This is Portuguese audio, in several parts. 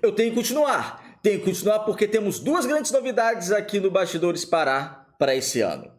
Eu tenho que continuar porque temos duas grandes novidades aqui no Bastidores Pará para esse ano.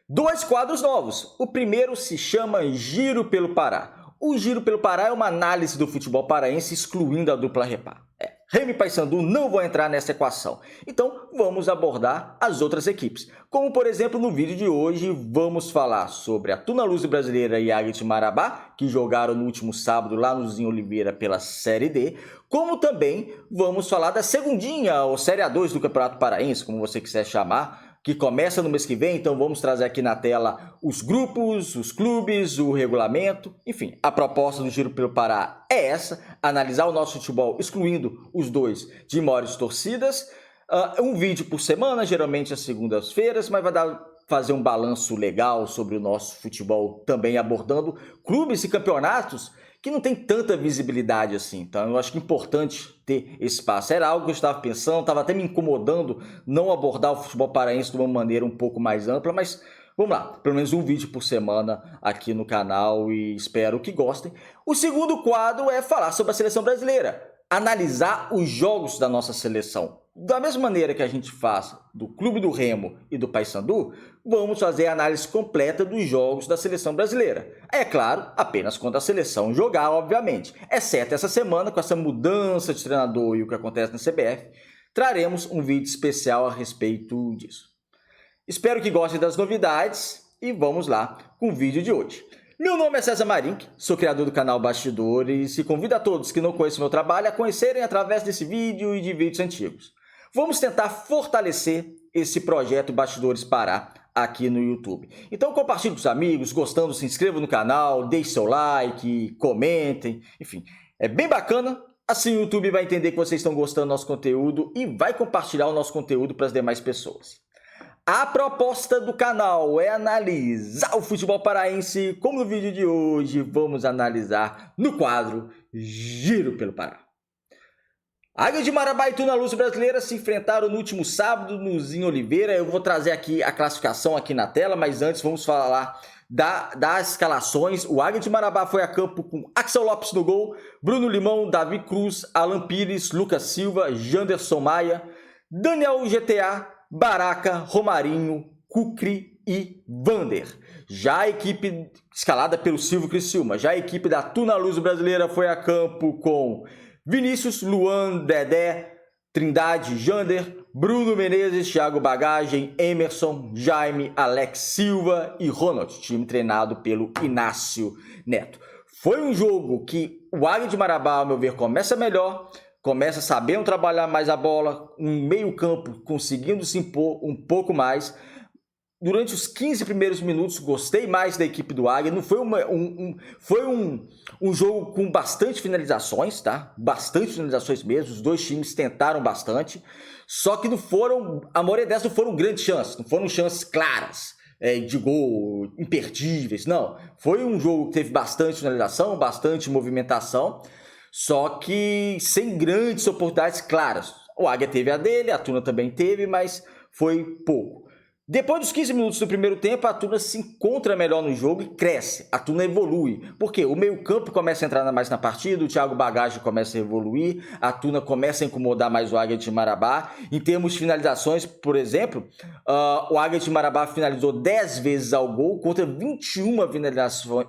Dois quadros novos. O primeiro se chama Giro pelo Pará. O Giro pelo Pará é uma análise do futebol paraense excluindo a dupla Repá. Remo e Paysandu não vão entrar nessa equação. Então vamos abordar as outras equipes. Como por exemplo no vídeo de hoje vamos falar sobre a Tuna Luz Brasileira e Águia de Marabá, que jogaram no último sábado lá no Zinho Oliveira pela Série D. Como também vamos falar da segundinha, ou Série A2 do Campeonato Paraense, como você quiser chamar, que começa no mês que vem, então vamos trazer aqui na tela os grupos, os clubes, o regulamento, enfim, a proposta do Giro pelo Pará é essa, analisar o nosso futebol excluindo os dois de maiores torcidas, um vídeo por semana, geralmente às segundas-feiras, mas vai fazer um balanço legal sobre o nosso futebol também abordando clubes e campeonatos que não tem tanta visibilidade assim, então eu acho que é importante ter esse espaço. Era algo que eu estava pensando, estava até me incomodando não abordar o futebol paraense de uma maneira um pouco mais ampla, mas vamos lá, pelo menos um vídeo por semana aqui no canal e espero que gostem. O segundo quadro é falar sobre a seleção brasileira, analisar os jogos da nossa seleção. Da mesma maneira que a gente faz do Clube do Remo e do Paysandu, vamos fazer a análise completa dos jogos da seleção brasileira. É claro, apenas quando a seleção jogar, obviamente. Exceto essa semana, com essa mudança de treinador e o que acontece na CBF, traremos um vídeo especial a respeito disso. Espero que gostem das novidades e vamos lá com o vídeo de hoje. Meu nome é César Marink, sou criador do canal Bastidores e convido a todos que não conhecem meu trabalho a conhecerem através desse vídeo e de vídeos antigos. Vamos tentar fortalecer esse projeto Bastidores Pará aqui no YouTube. Então compartilhe com os amigos, gostando, se inscreva no canal, deixe seu like, comentem, enfim. É bem bacana, assim o YouTube vai entender que vocês estão gostando do nosso conteúdo e vai compartilhar o nosso conteúdo para as demais pessoas. A proposta do canal é analisar o futebol paraense, como no vídeo de hoje vamos analisar no quadro Giro pelo Pará. Águia de Marabá e Tuna Luz Brasileira se enfrentaram no último sábado no Zinho Oliveira. Eu vou trazer aqui a classificação aqui na tela, mas antes vamos falar das escalações. O Águia de Marabá foi a campo com Axel Lopes no gol, Bruno Limão, Davi Cruz, Alan Pires, Lucas Silva, Janderson Maia, Daniel GTA, Baraca, Romarinho, Kukri e Vander. Já a equipe escalada pelo Silvio Criciúma, já a equipe da Tuna Luz Brasileira foi a campo com Vinícius, Luan, Dedé, Trindade, Jander, Bruno Menezes, Thiago Bagagem, Emerson, Jaime, Alex Silva e Ronald, time treinado pelo Inácio Neto. Foi um jogo que o Águia de Marabá, ao meu ver, começa melhor, começa sabendo trabalhar mais a bola, um meio campo conseguindo se impor um pouco mais. Durante os 15 primeiros minutos, gostei mais da equipe do Águia. Não foi um jogo com bastante finalizações, tá? Bastante finalizações mesmo. Os dois times tentaram bastante. Só que não foram, a maioria dessas não foram grandes chances. Não foram chances claras de gol, imperdíveis. Não. Foi um jogo que teve bastante finalização, bastante movimentação. Só que sem grandes oportunidades claras. O Águia teve a dele, a Tuna também teve, mas foi pouco. Depois dos 15 minutos do primeiro tempo, a Tuna se encontra melhor no jogo e cresce. A Tuna evolui. Por quê? O meio-campo começa a entrar mais na partida, o Thiago Bagagem começa a evoluir, a Tuna começa a incomodar mais o Águia de Marabá. Em termos de finalizações, por exemplo, o Águia de Marabá finalizou 10 vezes ao gol contra 21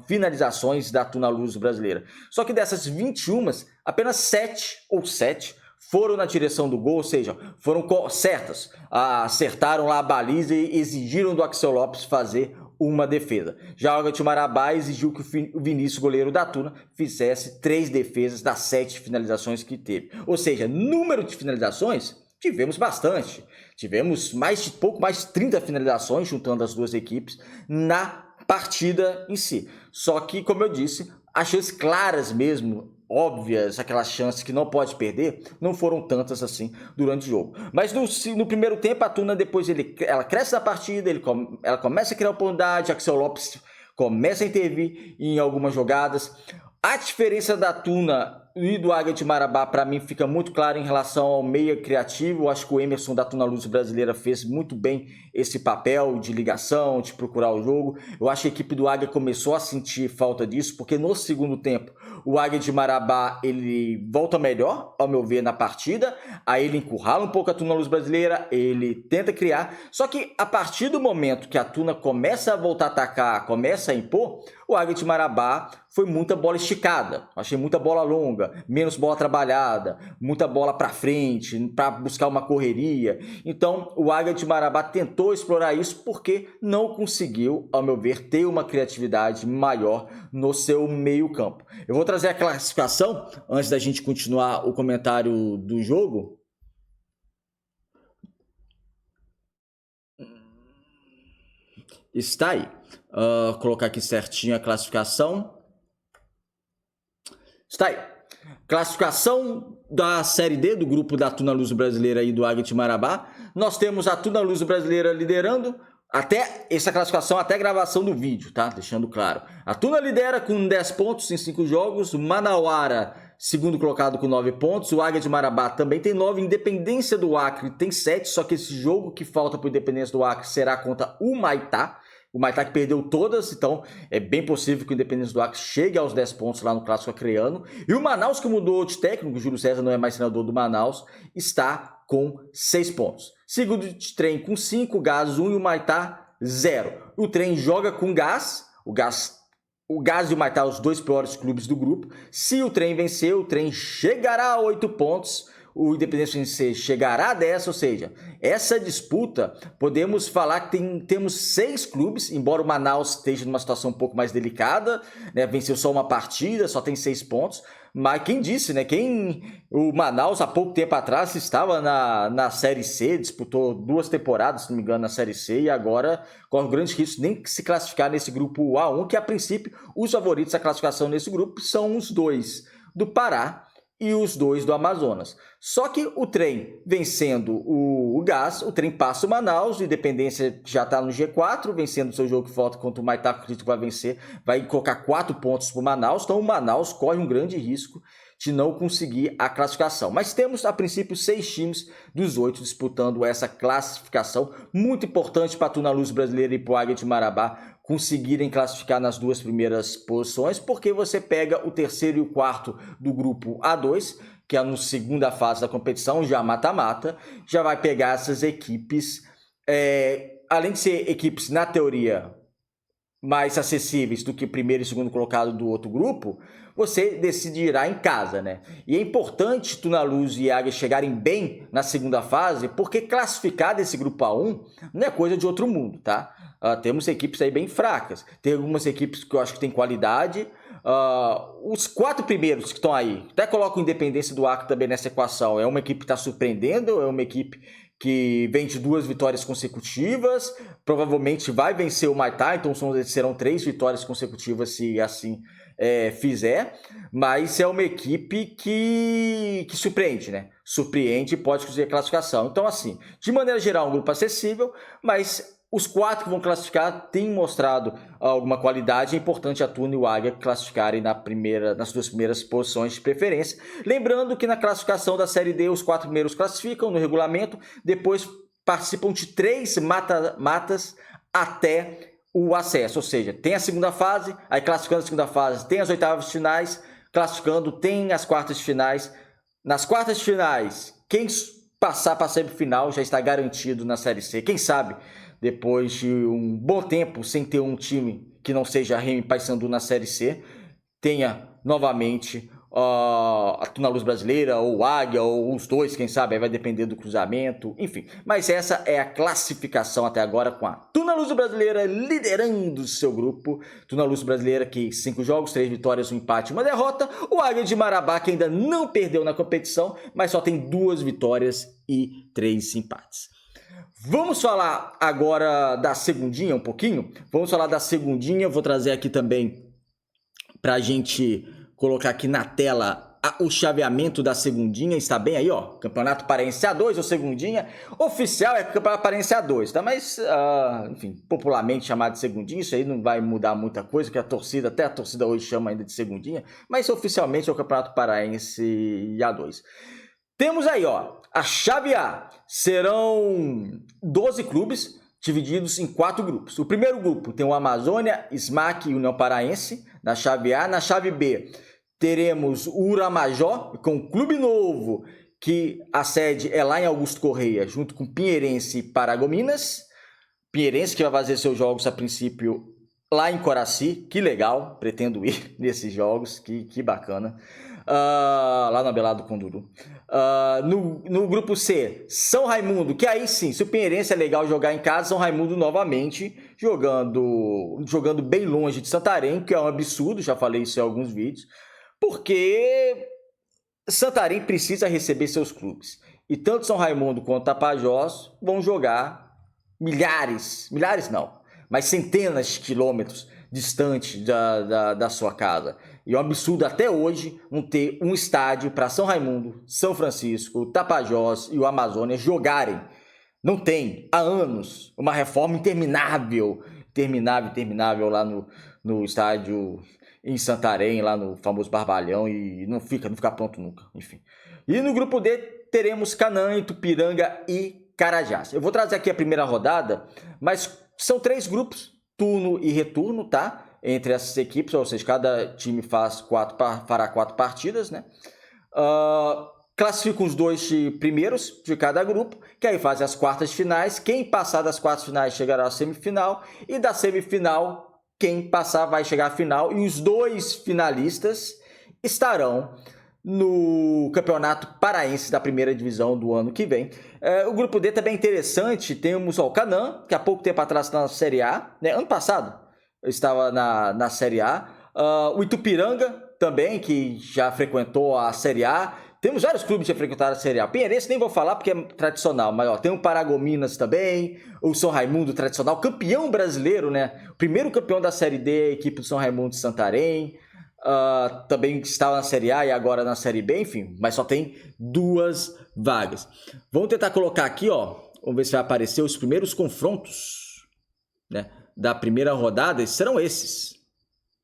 finalizações da Tuna Luz Brasileira. Só que dessas 21, apenas 7 foram na direção do gol, ou seja, foram certas, acertaram lá a baliza e exigiram do Axel Lopes fazer uma defesa. Já o Águia de Marabá exigiu que o Vinícius, goleiro da Tuna, fizesse 3 defesas das 7 finalizações que teve. Ou seja, número de finalizações, tivemos bastante. Tivemos pouco mais de 30 finalizações, juntando as duas equipes, na partida em si. Só que, como eu disse, as chances claras mesmo, óbvias, aquelas chances que não pode perder, não foram tantas assim durante o jogo. Mas no primeiro tempo, a Tuna depois ela cresce na partida, ela começa a criar oportunidade, Axel Lopes começa a intervir em algumas jogadas. A diferença da Tuna e do Águia de Marabá, para mim, fica muito claro em relação ao meia criativo. Eu acho que o Emerson da Tuna Luz Brasileira fez muito bem esse papel de ligação, de procurar o jogo. Eu acho que a equipe do Águia começou a sentir falta disso, porque no segundo tempo o Águia de Marabá ele volta melhor, ao meu ver, na partida. Aí ele encurrala um pouco a Tuna Luz Brasileira, ele tenta criar. Só que a partir do momento que a Tuna começa a voltar a atacar, começa a impor, o Águia de Marabá foi muita bola esticada. Achei muita bola longa, menos bola trabalhada, muita bola para frente, para buscar uma correria. Então, o Águia de Marabá tentou explorar isso porque não conseguiu, ao meu ver, ter uma criatividade maior no seu meio-campo. Eu vou trazer a classificação antes da gente continuar o comentário do jogo. Está aí. Colocar aqui certinho a classificação. Está aí. Classificação da Série D, do grupo da Tuna Luz Brasileira e do Águia de Marabá. Nós temos a Tuna Luz Brasileira liderando, até essa classificação, até a gravação do vídeo, tá? Deixando claro. A Tuna lidera com 10 pontos em 5 jogos, o Manauara, segundo colocado com 9 pontos, o Águia de Marabá também tem 9, Independência do Acre tem 7, só que esse jogo que falta para o Independência do Acre será contra o Maitá. O Maitá que perdeu todas, então é bem possível que o Independência do Acre chegue aos 10 pontos lá no Clássico Acreano. E o Manaus, que mudou de técnico, o Júlio César não é mais treinador do Manaus, está com 6 pontos. Segundo de trem com 5, Gás 1 e o Maitá 0. O trem joga com Gás, o Gás e o Maitá, os dois piores clubes do grupo. Se o trem vencer, o trem chegará a 8 pontos. O Independência vencer chegará a 10, ou seja, essa disputa, podemos falar que temos 6 clubes, embora o Manaus esteja numa situação um pouco mais delicada, né? Venceu só uma partida, só tem 6 pontos, mas quem disse, né? O Manaus, há pouco tempo atrás, estava na Série C, disputou 2 temporadas, se não me engano, na Série C, e agora corre um grande risco nem se classificar nesse grupo A1, que a princípio, os favoritos da classificação nesse grupo são os 2 do Pará e os 2 do Amazonas. Só que o trem vencendo o Gás, o trem passa o Manaus, o Independência já está no G4, vencendo o seu jogo que falta contra o Maitá, acredito que vai vencer, vai colocar 4 pontos para o Manaus, então o Manaus corre um grande risco de não conseguir a classificação. Mas temos, a princípio, 6 times dos 8 disputando essa classificação, muito importante para a Tuna Luz Brasileira e para o Águia de Marabá conseguirem classificar nas 2 primeiras posições, porque você pega o terceiro e o quarto do grupo A2, que é na segunda fase da competição, já mata-mata, já vai pegar essas equipes, além de ser equipes, na teoria, mais acessíveis do que primeiro e segundo colocado do outro grupo, você decidirá em casa, né? E é importante Tuna Luz e Águia chegarem bem na segunda fase, porque classificar desse grupo A1 não é coisa de outro mundo, tá? Temos equipes aí bem fracas. Tem algumas equipes que eu acho que tem qualidade. Os 4 primeiros que estão aí, até coloco a Independência do Acre também nessa equação. É uma equipe que está surpreendendo, é uma equipe que vem de 2 vitórias consecutivas, provavelmente vai vencer o Maitá, então serão 3 vitórias consecutivas se assim fizer, mas é uma equipe que surpreende, né? Surpreende e pode conseguir a classificação. Então, assim, de maneira geral, um grupo acessível, mas os 4 que vão classificar têm mostrado alguma qualidade. É importante a Tuna e o Águia classificarem nas 2 primeiras posições de preferência. Lembrando que na classificação da Série D, os 4 primeiros classificam no regulamento, depois participam de 3 mata-matas até o acesso. Ou seja, tem a segunda fase, aí classificando a segunda fase, tem as oitavas de finais, classificando, tem as quartas de finais. Nas quartas de finais, quem passar para a semifinal já está garantido na Série C. Quem sabe, depois de um bom tempo sem ter um time que não seja Remy e Paysandu na Série C, tenha novamente a Tuna Luz Brasileira, ou o Águia, ou os 2, quem sabe, aí vai depender do cruzamento, enfim. Mas essa é a classificação até agora, com a Tuna Luz Brasileira liderando o seu grupo. Tuna Luz Brasileira que 5 jogos, 3 vitórias, 1 empate e 1 derrota. O Águia de Marabá que ainda não perdeu na competição, mas só tem 2 vitórias e 3 empates. Vamos falar agora da segundinha um pouquinho. Vamos falar da segundinha, vou trazer aqui também para a gente colocar aqui na tela o chaveamento da segundinha está bem aí, ó. Campeonato Paraense A2 ou segundinha. Oficial é Campeonato Paraense A2, tá? Mas, enfim, popularmente chamado de segundinha. Isso aí não vai mudar muita coisa, que até a torcida hoje chama ainda de segundinha. Mas oficialmente é o Campeonato Paraense A2. Temos aí, ó, a chave A. Serão 12 clubes divididos em 4 grupos. O primeiro grupo tem o Amazônia, SMAC e União Paraense, na chave A. Na chave B, teremos o Uramajó, com um clube novo, que a sede é lá em Augusto Correia, junto com Pinheirense e Paragominas. Pinheirense que vai fazer seus jogos, a princípio, lá em Coraci. Que legal, pretendo ir nesses jogos, que bacana. Lá no Abelardo Conduru. No grupo C, São Raimundo, que aí sim, se o Pinheirense é legal jogar em casa, São Raimundo novamente jogando bem longe de Santarém, que é um absurdo, já falei isso em alguns vídeos, porque Santarém precisa receber seus clubes. E tanto São Raimundo quanto Tapajós vão jogar milhares não, mas centenas de quilômetros distante da sua casa. E é um absurdo até hoje não ter um estádio para São Raimundo, São Francisco, Tapajós e o Amazônia jogarem. Não tem, há anos, uma reforma interminável lá no estádio em Santarém, lá no famoso Barbalhão, e não fica pronto nunca, enfim. E no grupo D teremos Canaã, Itupiranga e Carajás. Eu vou trazer aqui a primeira rodada, mas são 3 grupos, turno e retorno, tá? Entre essas equipes, ou seja, cada time fará 4 partidas, né? Classificam os 2 primeiros de cada grupo, que aí fazem as quartas de finais. Quem passar das quartas finais chegará à semifinal, e da semifinal, quem passar vai chegar à final, e os 2 finalistas estarão no Campeonato Paraense da primeira divisão do ano que vem. O grupo D também é interessante, temos o Canaã, que há pouco tempo atrás está na Série A, né? Ano passado estava na Série A, o Itupiranga também, que já frequentou a Série A. Temos vários clubes que já frequentaram a Série A. Pinheirense nem vou falar porque é tradicional, mas ó, tem o Paragominas também, o São Raimundo tradicional, campeão brasileiro, né? O primeiro campeão da Série D, a equipe do São Raimundo de Santarém. Também estava na Série A e agora na Série B, enfim, mas só tem 2 vagas. Vamos tentar colocar aqui, ó, vamos ver se vai aparecer os primeiros confrontos, né, da primeira rodada. Serão esses.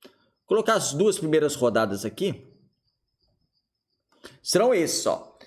Vou colocar as 2 primeiras rodadas aqui. Serão esses, ó.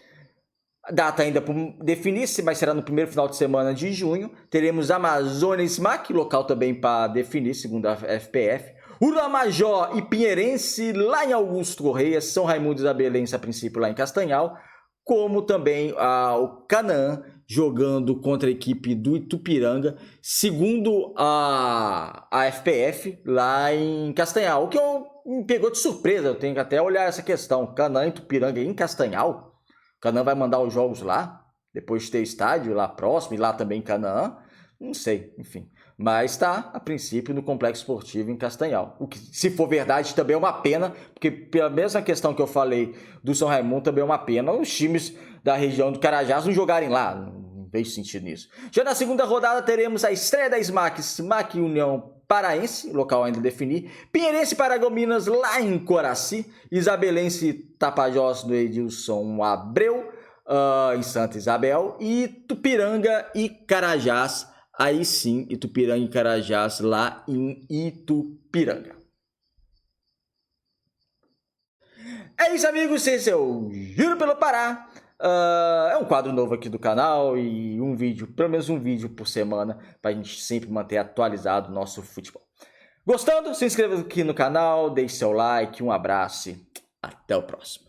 A data ainda por definir-se, mas será no primeiro final de semana de junho. Teremos Amazônia e SMAC, local também para definir, segundo a FPF. Uramajó e Pinheirense lá em Augusto Correia, São Raimundo e Isabelense a princípio lá em Castanhal, como também o Canaã jogando contra a equipe do Itupiranga, segundo a FPF lá em Castanhal, o que me pegou de surpresa. Eu tenho que até olhar essa questão. Canaã e Itupiranga em Castanhal, o Canaã vai mandar os jogos lá, depois de ter estádio lá próximo, e lá também em Canaã, não sei, enfim. Mas está, a princípio, no Complexo Esportivo em Castanhal. O que, se for verdade, também é uma pena, porque pela mesma questão que eu falei do São Raimundo, também é uma pena os times da região do Carajás não jogarem lá. Não vejo sentido nisso. Já na segunda rodada teremos a estreia da SMAC e União Paraense, local ainda definir. Pinheirense e Paragominas lá em Coraci. Isabelense e Tapajós do Edilson Abreu, em Santa Isabel. E Tupiranga e Carajás, aí sim, Itupiranga e Carajás lá em Itupiranga. É isso, amigos, esse é o Giro pelo Pará. É um quadro novo aqui do canal e pelo menos um vídeo por semana, para a gente sempre manter atualizado o nosso futebol. Gostando? Se inscreva aqui no canal, deixe seu like, um abraço e até o próximo.